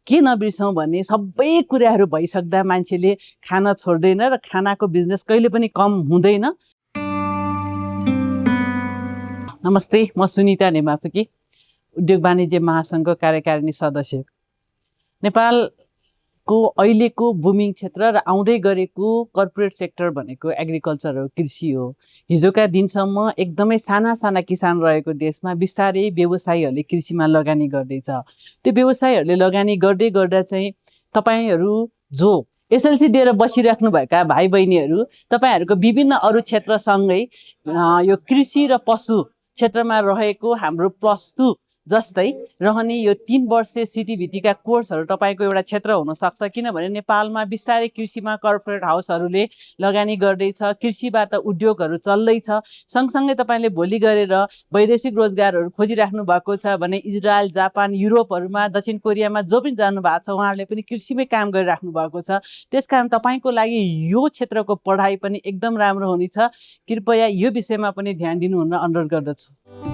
के नबिर्सौँ भने सबै कुराहरू भइसक्दा मान्छेले खान छोड्दैन र खानाको बिजनेस कहिले पनि कम हुँदैन। नमस्ते, म सुनिता नेमाफुकी, उद्योग वाणिज्य महासङ्घको कार्यकारिणी सदस्य। नेपालको अहिलेको बुमिङ क्षेत्र र आउँदै गरेको कर्पोरेट सेक्टर भनेको एग्रिकल्चर हो, कृषि हो। हिजोका दिनसम्म एकदमै साना साना किसान रहेको देशमा बिस्तारै व्यवसायीहरूले कृषिमा लगानी गर्दैछ। त्यो व्यवसायीहरूले लगानी गर्दै गर्दा चाहिँ तपाईहरू जो एसएलसी दिएर बसिराख्नुभएका भाइ बहिनीहरू, तपाईँहरूको विभिन्न अरू क्षेत्रसँगै यो कृषि र पशु क्षेत्रमा रहेको हाम्रो +2 जस्तै रहने यो 3 वर्षे सिटिभिटीका कोर्सहरू तपाईँको एउटा क्षेत्र हुनसक्छ। किनभने नेपालमा बिस्तारै कृषिमा कर्पोरेट हाउसहरूले लगानी गर्दैछ, कृषिबाट उद्योगहरू चल्दैछ। सँगसँगै तपाईँले भोलि गरेर वैदेशिक रोजगारहरू खोजिराख्नु भएको छ भने इजरायल, जापान, युरोपहरूमा, दक्षिण कोरियामा जो पनि जानुभएको छ उहाँहरूले पनि कृषिमै काम गरिराख्नु भएको छ। त्यसकारण तपाईँको लागि यो क्षेत्रको पढाइ पनि एकदम राम्रो हुनेछ। कृपया यो विषयमा पनि ध्यान दिनुहुन अनुरोध गर्दछु।